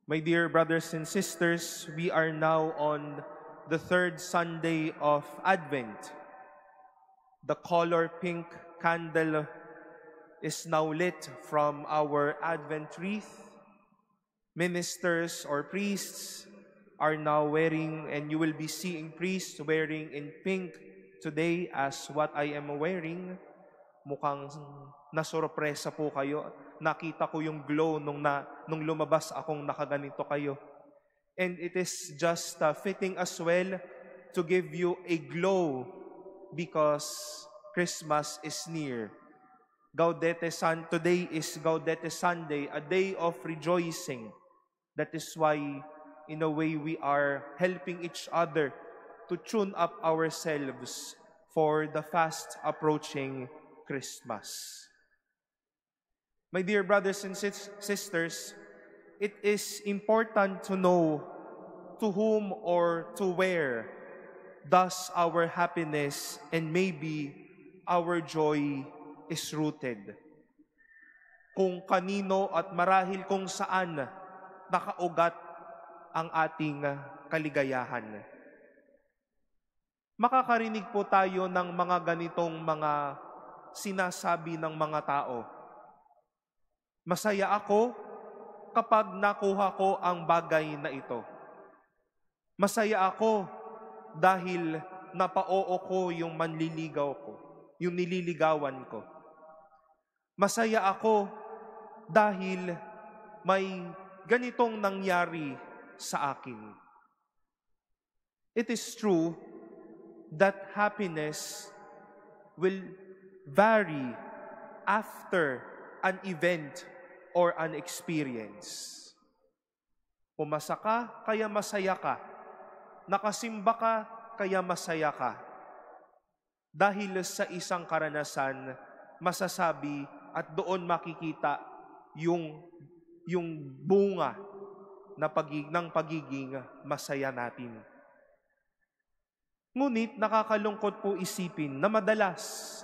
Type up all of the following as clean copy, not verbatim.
My dear brothers and sisters, we are now on the third Sunday of Advent. The color pink candle is now lit from our Advent wreath. Ministers or priests are now wearing, and you will be seeing priests wearing in pink today as what I am wearing. Mukhang nasurpresa po kayo. Nakita ko yung glow nung lumabas akong nakaganito kayo. And it is just fitting as well to give you a glow because Christmas is near. Today is Gaudete Sunday, a day of rejoicing. That is why, in a way, we are helping each other to tune up ourselves for the fast approaching Christmas. My dear brothers and sisters, it is important to know to whom or to where does our happiness and maybe our joy is rooted. Kung kanino at marahil kung saan nakaugat ang ating kaligayahan. Makakarinig po tayo ng mga ganitong mga sinasabi ng mga tao. Masaya ako kapag nakuha ko ang bagay na ito. Masaya ako dahil napao ko yung manliligaw ko, yung nililigawan ko. Masaya ako dahil may ganitong nangyari sa akin. It is true that happiness will vary after an event or an experience. Pumasa ka, kaya masaya ka. Nakasimba ka, kaya masaya ka. Dahil sa isang karanasan, masasabi at doon makikita yung bunga ng pagiging masaya natin. Ngunit nakakalungkot po isipin na madalas,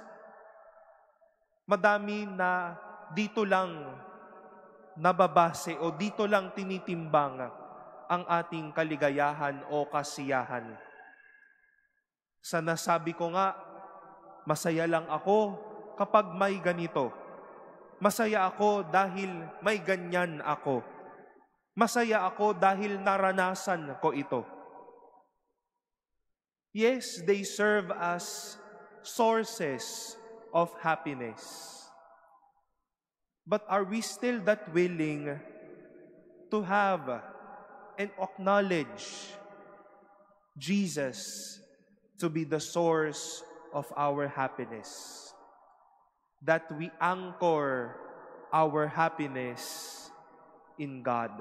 madami na dito lang nababase o dito lang tinitimbang ang ating kaligayahan o kasiyahan. Sa nasabi ko nga, masaya lang ako kapag may ganito. Masaya ako dahil may ganyan ako. Masaya ako dahil naranasan ko ito. Yes, they serve as sources of happiness. But are we still that willing to have and acknowledge Jesus to be the source of our happiness? That we anchor our happiness in God.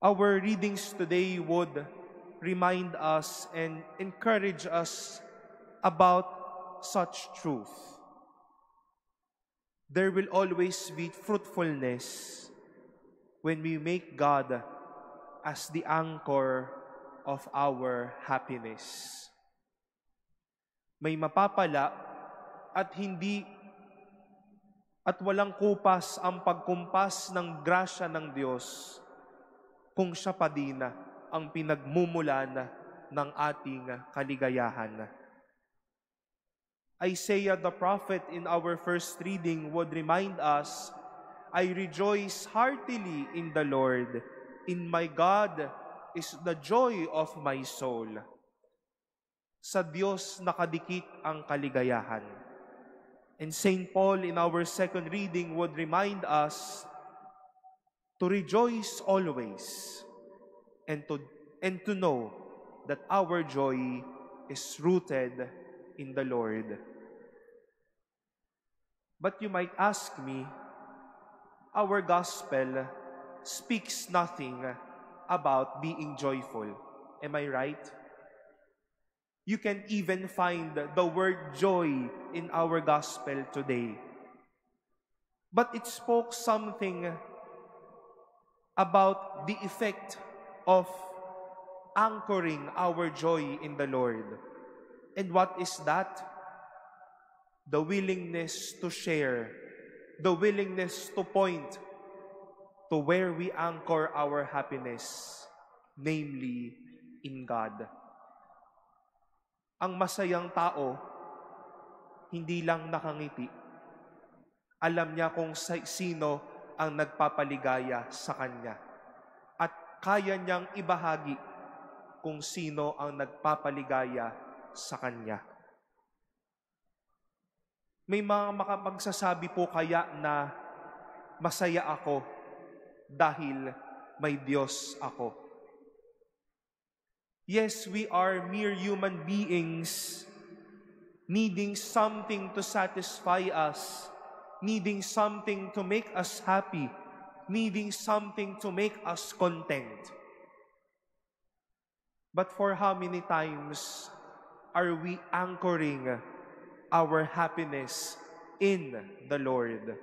Our readings today would remind us and encourage us about such truth. There will always be fruitfulness when we make God as the anchor of our happiness. May mapapala at walang kupas ang pagkumpas ng grasya ng Diyos kung siya pa din ang pinagmumulan ng ating kaligayahan. Isaiah the prophet in our first reading would remind us, I rejoice heartily in the Lord. In my God is the joy of my soul. Sa Diyos nakadikit ang kaligayahan. And St. Paul in our second reading would remind us to rejoice always and to know that our joy is rooted in the Lord. But you might ask me, our gospel speaks nothing about being joyful. Am I right? You can even find the word joy in our gospel today. But it spoke something about the effect of anchoring our joy in the Lord. And what is that? The willingness to share, the willingness to point to where we anchor our happiness, namely in God. Ang masayang tao, hindi lang nakangiti. Alam niya kung sino ang nagpapaligaya sa kanya. At kaya niyang ibahagi kung sino ang nagpapaligaya sa kanya. May mga magsasabi po kaya na masaya ako dahil may Diyos ako. Yes, we are mere human beings needing something to satisfy us, needing something to make us happy, needing something to make us content. But for how many times are we anchoring our happiness in the Lord?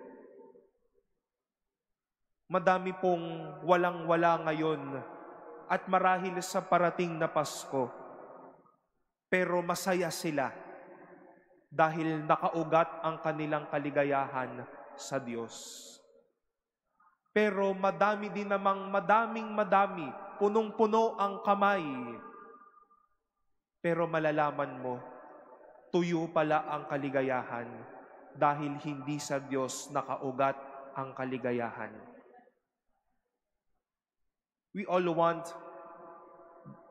Madami pong walang-wala ngayon at marahil sa parating na Pasko, pero masaya sila dahil nakaugat ang kanilang kaligayahan sa Diyos. Pero madami din namang madami, punong-puno ang kamay. Pero malalaman mo, tuyo pala ang kaligayahan dahil hindi sa Diyos nakaugat ang kaligayahan. We all want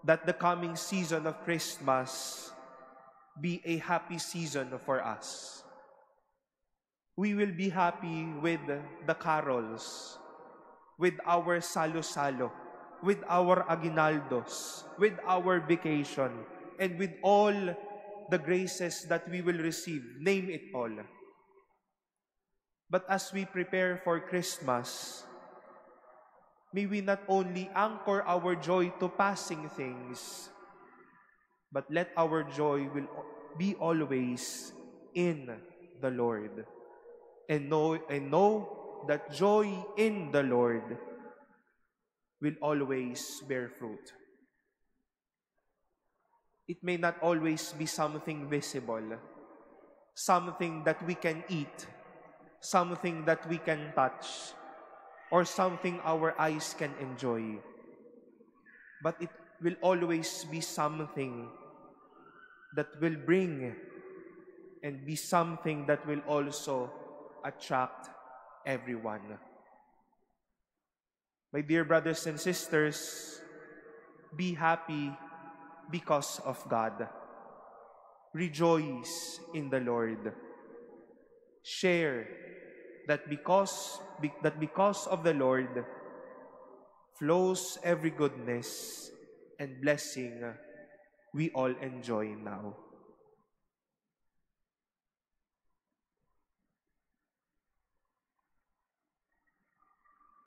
that the coming season of Christmas be a happy season for us. We will be happy with the carols, with our salo-salo, with our aguinaldos, with our vacation, and with all the graces that we will receive, name it all. But as we prepare for Christmas, may we not only anchor our joy to passing things, but let our joy will be always in the Lord. And know that joy in the Lord will always bear fruit. It may not always be something visible, something that we can eat, something that we can touch, or something our eyes can enjoy. But it will always be something that will bring and be something that will also attract everyone. My dear brothers and sisters, be happy because of God. Rejoice in the Lord. Share that because of the Lord flows every goodness and blessing we all enjoy now.